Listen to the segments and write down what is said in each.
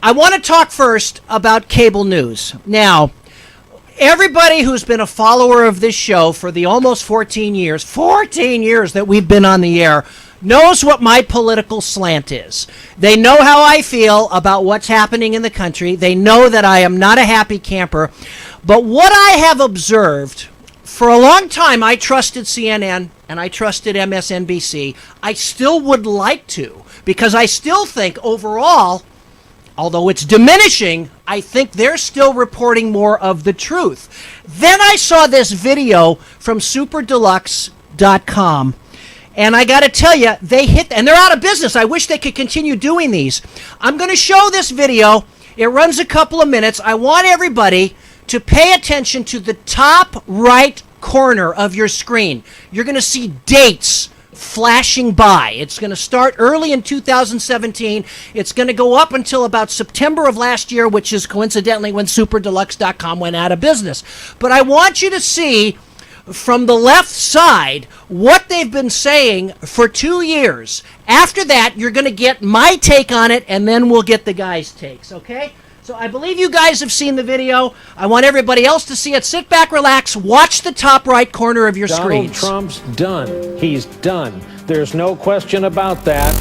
I want to talk first about cable news. Now, everybody who's been a follower of this show for the almost 14 years that we've been on the air, knows what my political slant is. They know how I feel about what's happening in the country. They know that I am not a happy camper. But what I have observed, for a long time I trusted CNN and I trusted MSNBC. I still would like to, because I still think overall, although it's diminishing, I think they're still reporting more of the truth. Then I saw this video from superdeluxe.com. And I got to tell you, and they're out of business. I wish they could continue doing these. I'm going to show this video. It runs a couple of minutes. I want everybody to pay attention to the top right corner of your screen. You're going to see dates flashing by. It's going to start early in 2017. It's going to go up until about September of last year, which is coincidentally when superdeluxe.com went out of business. But I want you to see from the left side what they've been saying for 2 years. After that, you're going to get my take on it, and then we'll get the guys' takes, okay? So I believe you guys have seen the video. I want everybody else to see it. Sit back, relax, watch the top right corner of your screens. Donald Trump's done. He's done. There's no question about that.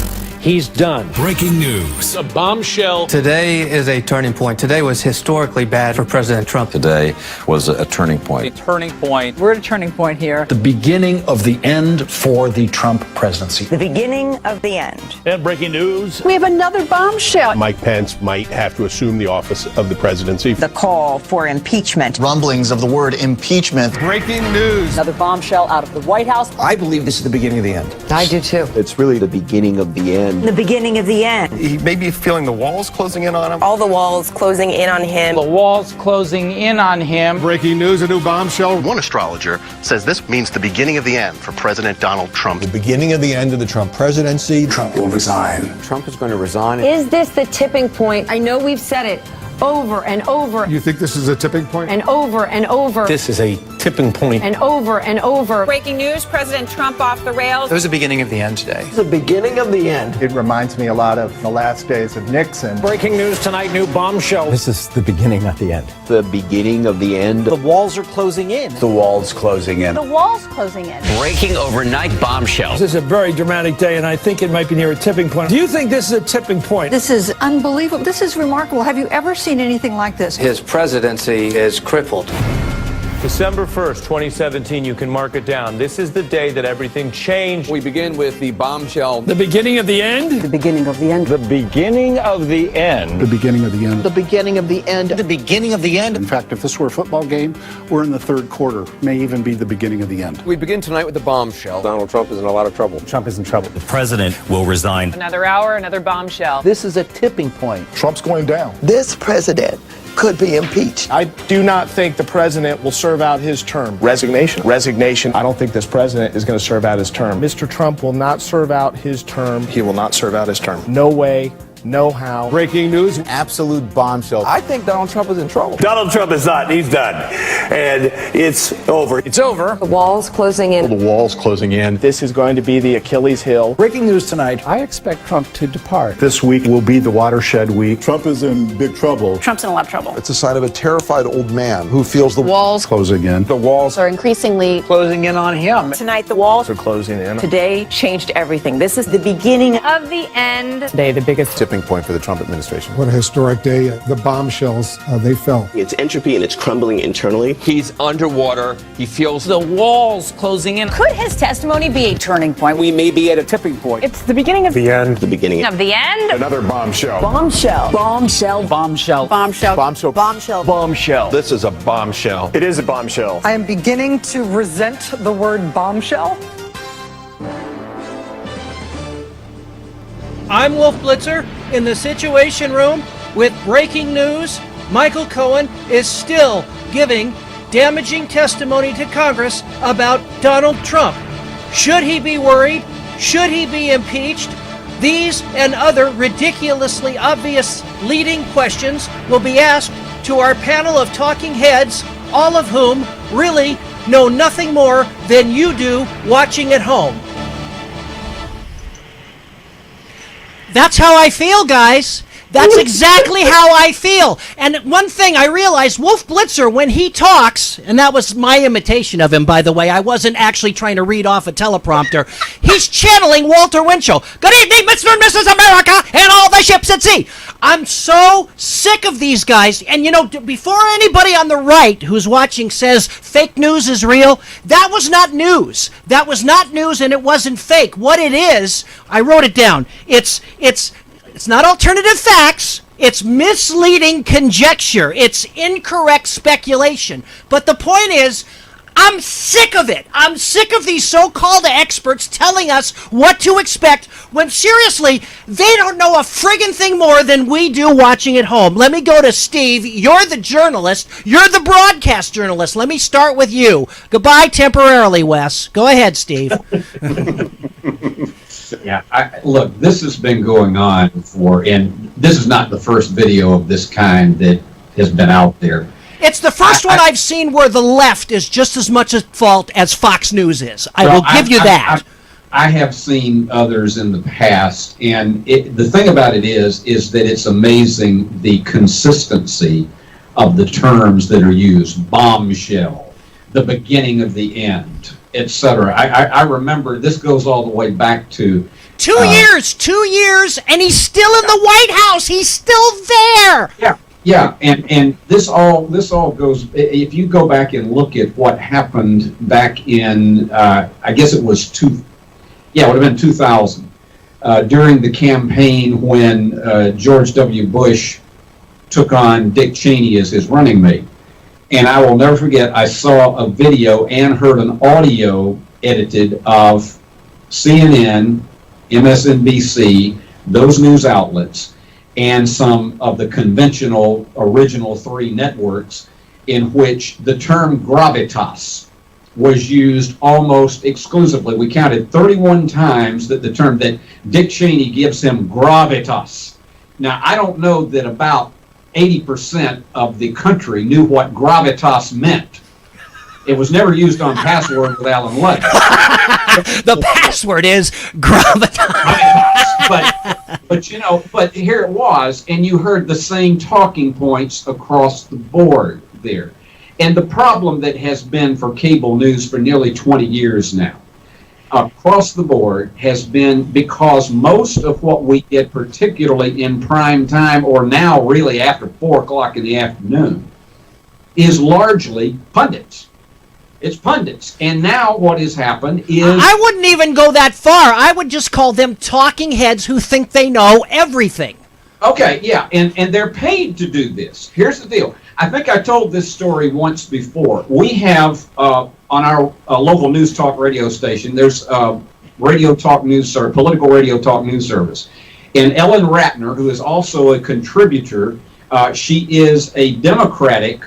He's done. Breaking news. A bombshell. Today is a turning point. Today was historically bad for President Trump. Today was a turning point. A turning point. We're at a turning point here. The beginning of the end for the Trump presidency. The beginning of the end. And breaking news. We have another bombshell. Mike Pence might have to assume the office of the presidency. The call for impeachment. Rumblings of the word impeachment. Breaking news. Another bombshell out of the White House. I believe this is the beginning of the end. I do too. It's really the beginning of the end. The beginning of the end. He may be feeling the walls closing in on him. All the walls closing in on him. The walls closing in on him. Breaking news, a new bombshell. One astrologer says this means the beginning of the end for President Donald Trump. The beginning of the end of the Trump presidency. Trump will resign. Trump is going to resign. Is this the tipping point? I know we've said it over and over. You think this is a tipping point? And over and over. This is a tipping point. And over and over. Breaking news, President Trump off the rails. It was the beginning of the end today. The beginning of the end. It reminds me a lot of the last days of Nixon. Breaking news tonight, new bombshell. This is the beginning of the end. The beginning of the end. The walls are closing in. The walls closing in. The wall's closing in. Breaking overnight bombshell. This is a very dramatic day, and I think it might be near a tipping point. Do you think this is a tipping point? This is unbelievable. This is remarkable. Have you ever seen anything like this? His presidency is crippled. December 1st, 2017, you can mark it down. This is the day that everything changed. We begin with the bombshell. The beginning of the end? The beginning of the end. The beginning of the end. The beginning of the end. The beginning of the end. The beginning of the end. In fact, if this were a football game, we're in the third quarter. May even be the beginning of the end. We begin tonight with the bombshell. Donald Trump is in a lot of trouble. Trump is in trouble. The president will resign. Another hour, another bombshell. This is a tipping point. Trump's going down. This president could be impeached. I do not think the president will serve out his term. Resignation. I don't think this president is going to serve out his term. Mr. Trump will not serve out his term. He will not serve out his term. No way. No how. Breaking news. Absolute bombshell. I think Donald Trump is in trouble. Donald Trump is not. He's done. And it's over. It's over. The wall's closing in. The walls closing in. This is going to be the Achilles heel. Breaking news tonight. I expect Trump to depart. This week will be the watershed week. Trump is in big trouble. Trump's in a lot of trouble. It's a sign of a terrified old man who feels the Walls closing in. The walls Are increasingly Closing in on him. tonight, the walls are closing in. Today changed everything. This is the beginning of the end. Today, the biggest Tipping point for the Trump administration. What a historic day. The bombshells, they fell. It's entropy and it's crumbling internally. He's underwater. He feels the walls closing in. Could his testimony be a turning point? We may be at a tipping point. It's the beginning of The end. The beginning of the end. Another bombshell. bombshell. Bombshell. Bombshell. Bombshell. Bombshell. Bombshell. Bombshell. This is a bombshell. It is a bombshell. I am beginning to resent the word bombshell. I'm Wolf Blitzer in the Situation Room with breaking news. Michael Cohen is still giving damaging testimony to Congress about Donald Trump. Should he be worried? Should he be impeached? These and other ridiculously obvious leading questions will be asked to our panel of talking heads, all of whom really know nothing more than you do watching at home. That's how I feel, guys. That's exactly how I feel. And one thing I realized, Wolf Blitzer, when he talks, and that was my imitation of him, by the way, I wasn't actually trying to read off a teleprompter, he's channeling Walter Winchell. Good evening, Mr. and Mrs. America, and all the ships at sea. I'm so sick of these guys. And, you know, before anybody on the right who's watching says fake news is real, that was not news. That was not news, and it wasn't fake. What it is, I wrote it down. It's not alternative facts. It's misleading conjecture. It's incorrect speculation. But the point is, I'm sick of it. I'm sick of these so-called experts telling us what to expect when, seriously, they don't know a friggin' thing more than we do watching at home. Let me go to Steve. You're the journalist. You're the broadcast journalist. Let me start with you. Goodbye temporarily, Wes. Go ahead, Steve. Yeah, look, this has been going on and this is not the first video of this kind that has been out there. It's the first one I've seen where the left is just as much at fault as Fox News is. I will give you that. I have seen others in the past, and the thing about it is that it's amazing the consistency of the terms that are used. Bombshell, the beginning of the end, etc. I remember this goes all the way back to 2 years, and he's still in the White House. He's still there. Yeah, and this all goes. If you go back and look at what happened back in, I guess it was it would have been 2000, during the campaign when George W. Bush took on Dick Cheney as his running mate. And I will never forget, I saw a video and heard an audio edited of CNN, MSNBC, those news outlets, and some of the conventional original 3 networks in which the term gravitas was used almost exclusively. We counted 31 times that the term that Dick Cheney gives him gravitas. Now, I don't know that about 80% of the country knew what gravitas meant. It was never used on Password with Alan Ludden. The password is gravitas. But here it was, and you heard the same talking points across the board there. And the problem that has been for cable news for nearly 20 years now, across the board, has been because most of what we get, particularly in prime time, or now really after 4 o'clock in the afternoon, is largely pundits. It's pundits. And now what has happened is... I wouldn't even go that far. I would just call them talking heads who think they know everything. Okay, yeah, and they're paid to do this. Here's the deal. I think I told this story once before. We have, on our local news talk radio station, there's radio talk news service, political radio talk news service. And Ellen Ratner, who is also a contributor, she is a Democratic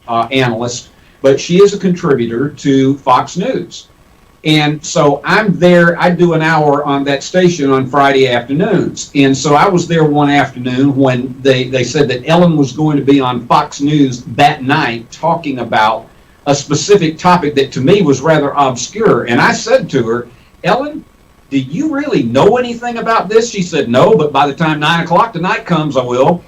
analyst, but she is a contributor to Fox News. And so I'm there, I do an hour on that station on Friday afternoons. And so I was there one afternoon when they said that Ellen was going to be on Fox News that night talking about a specific topic that to me was rather obscure. And I said to her, Ellen, do you really know anything about this? She said, no, but by the time 9 o'clock tonight comes, I will.